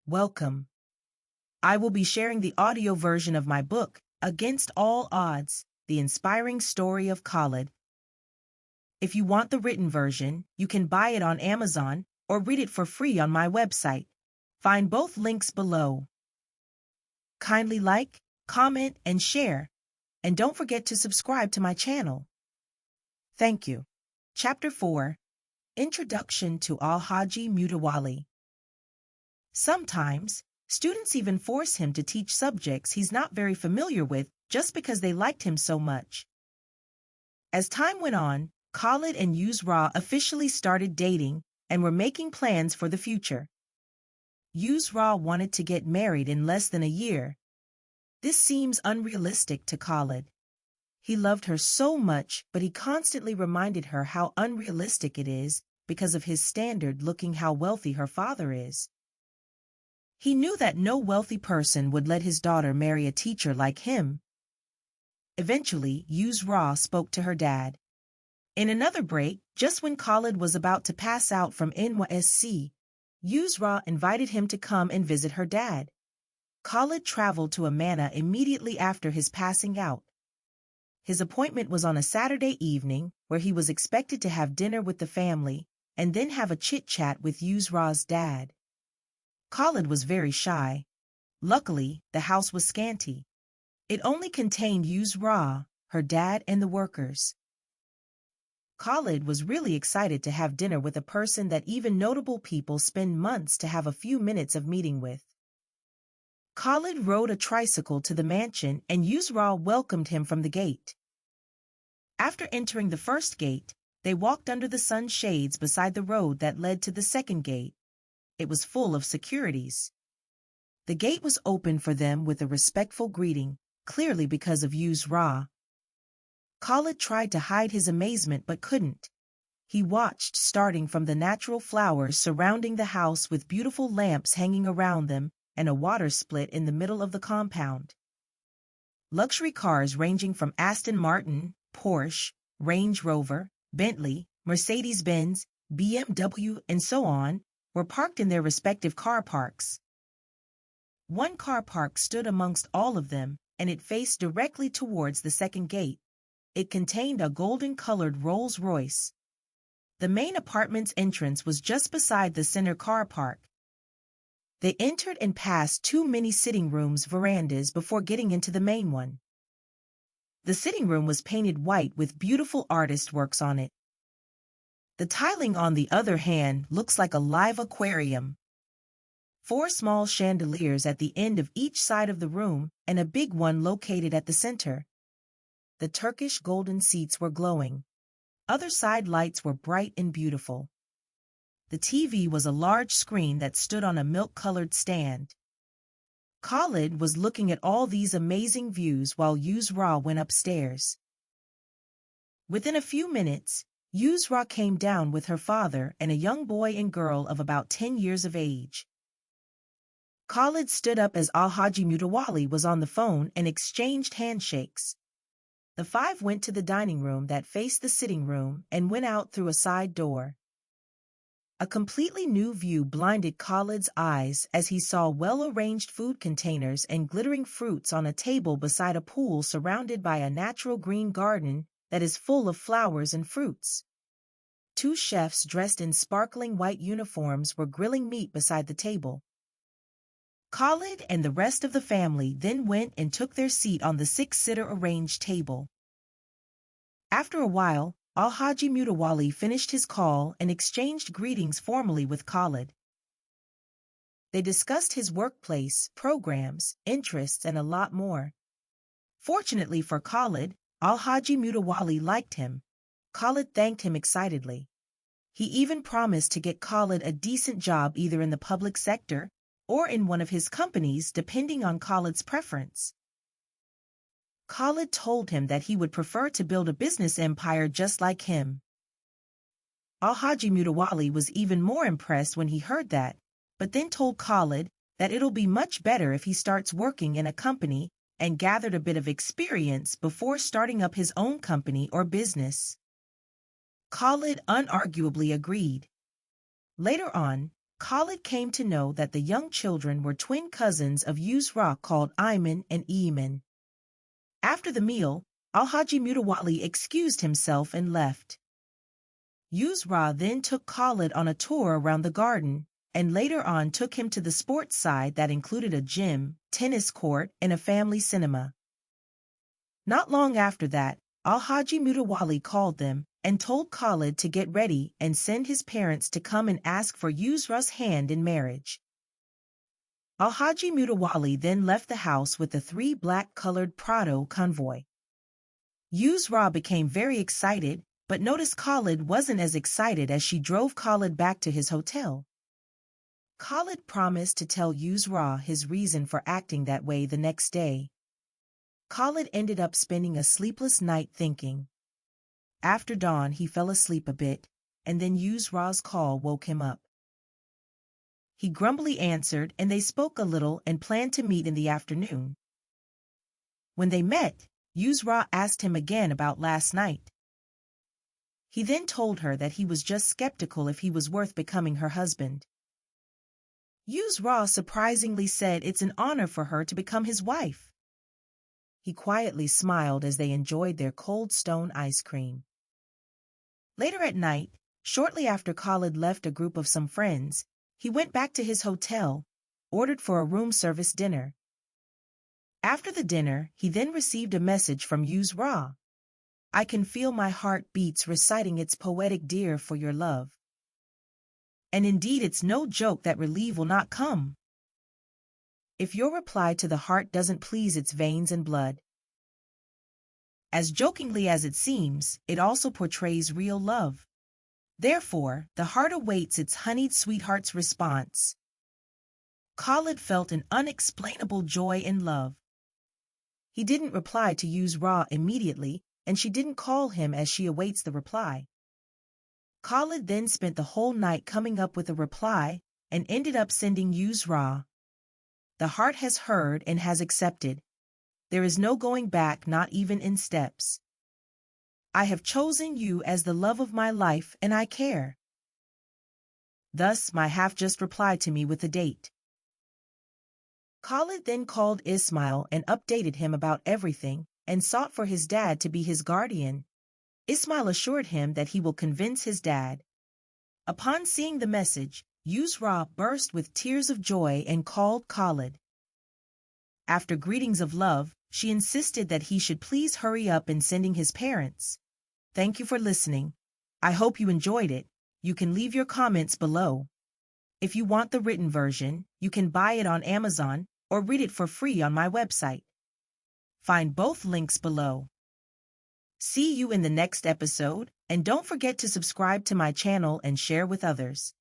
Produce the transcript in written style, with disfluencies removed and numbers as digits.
Welcome. I will be sharing the audio version of my book, Against All Odds, The Inspiring Story of Khalid. If you want the written version, you can buy it on Amazon or read it for free on my website. Find both links below. Kindly like, comment, and share. And don't forget to subscribe to my channel. Thank you. Chapter 4. Introduction to Alhaji Mutawalli. Sometimes, students even force him to teach subjects he's not very familiar with just because they liked him so much. As time went on, Khalid and Yusra officially started dating and were making plans for the future. Yusra wanted to get married in less than a year. This seems unrealistic to Khalid. He loved her so much, but he constantly reminded her how unrealistic it is because of his standard looking how wealthy her father is. He knew that no wealthy person would let his daughter marry a teacher like him. Eventually, Yusra spoke to her dad. In another break, just when Khalid was about to pass out from NYSC, Yusra invited him to come and visit her dad. Khalid traveled to Amana immediately after his passing out. His appointment was on a Saturday evening, where he was expected to have dinner with the family and then have a chit-chat with Yusra's dad. Khalid was very shy. Luckily, the house was scanty. It only contained Yusra, her dad, and the workers. Khalid was really excited to have dinner with a person that even notable people spend months to have a few minutes of meeting with. Khalid rode a tricycle to the mansion and Yusra welcomed him from the gate. After entering the first gate, they walked under the sun shades beside the road that led to the second gate. It was full of securities. The gate was opened for them with a respectful greeting, clearly because of Yusra. Khalid tried to hide his amazement but couldn't. He watched starting from the natural flowers surrounding the house with beautiful lamps hanging around them and a water split in the middle of the compound. Luxury cars ranging from Aston Martin, Porsche, Range Rover, Bentley, Mercedes-Benz, BMW, and so on were parked in their respective car parks. One car park stood amongst all of them, and it faced directly towards the second gate. It contained a golden-colored Rolls-Royce. The main apartment's entrance was just beside the center car park. They entered and passed two mini sitting rooms verandas before getting into the main one. The sitting room was painted white with beautiful artist works on it. The tiling, on the other hand, looks like a live aquarium. 4 small chandeliers at the end of each side of the room and a big one located at the center. The Turkish golden seats were glowing. Other side lights were bright and beautiful. The TV was a large screen that stood on a milk-colored stand. Khalid was looking at all these amazing views while Yusra went upstairs. Within a few minutes, Yusra came down with her father and a young boy and girl of about 10 years of age. Khalid stood up as Alhaji Mutawalli was on the phone and exchanged handshakes. The 5 went to the dining room that faced the sitting room and went out through a side door. A completely new view blinded Khalid's eyes as he saw well-arranged food containers and glittering fruits on a table beside a pool surrounded by a natural green garden that is full of flowers and fruits. 2 chefs dressed in sparkling white uniforms were grilling meat beside the table. Khalid and the rest of the family then went and took their seat on the 6-sitter arranged table. After a while, Alhaji Mutawalli finished his call and exchanged greetings formally with Khalid. They discussed his workplace, programs, interests, and a lot more. Fortunately for Khalid, Alhaji Mutawalli liked him. Khalid thanked him excitedly. He even promised to get Khalid a decent job either in the public sector or in one of his companies depending on Khalid's preference. Khalid told him that he would prefer to build a business empire just like him. Alhaji Mutawalli was even more impressed when he heard that, but then told Khalid that it'll be much better if he starts working in a company and gathered a bit of experience before starting up his own company or business. Khalid unarguably agreed. Later on, Khalid came to know that the young children were twin cousins of Yusra called Ayman and Eman. After the meal, Alhaji Mutawalli excused himself and left. Yusra then took Khalid on a tour around the garden, and later on took him to the sports side that included a gym, tennis court, and a family cinema. Not long after that, Alhaji Mutawalli called them and told Khalid to get ready and send his parents to come and ask for Yusra's hand in marriage. Alhaji Mutawalli then left the house with the 3 black-colored Prado convoy. Yusra became very excited, but noticed Khalid wasn't as excited as she drove Khalid back to his hotel. Khalid promised to tell Yusra his reason for acting that way the next day. Khalid ended up spending a sleepless night thinking. After dawn he fell asleep a bit, and then Yusra's call woke him up. He grumbly answered, and they spoke a little and planned to meet in the afternoon. When they met, Yusra asked him again about last night. He then told her that he was just skeptical if he was worth becoming her husband. Yusra surprisingly said it's an honor for her to become his wife. He quietly smiled as they enjoyed their cold stone ice cream. Later at night, shortly after Khalid left a group of some friends, he went back to his hotel, ordered for a room service dinner. After the dinner, he then received a message from Yusra. I can feel my heart beats reciting its poetic dear for your love. And indeed it's no joke that relief will not come if your reply to the heart doesn't please its veins and blood. As jokingly as it seems, it also portrays real love. Therefore, the heart awaits its honeyed sweetheart's response. Khalid felt an unexplainable joy in love. He didn't reply to Yusra immediately, and she didn't call him as she awaits the reply. Khalid then spent the whole night coming up with a reply and ended up sending Yusra. The heart has heard and has accepted. There is no going back, not even in steps. I have chosen you as the love of my life, and I care. Thus my half just replied to me with a date. Khalid then called Ismail and updated him about everything and sought for his dad to be his guardian. Ismail assured him that he will convince his dad. Upon seeing the message, Yusra burst with tears of joy and called Khalid. After greetings of love, she insisted that he should please hurry up in sending his parents. Thank you for listening. I hope you enjoyed it. You can leave your comments below. If you want the written version, you can buy it on Amazon or read it for free on my website. Find both links below. See you in the next episode, and don't forget to subscribe to my channel and share with others.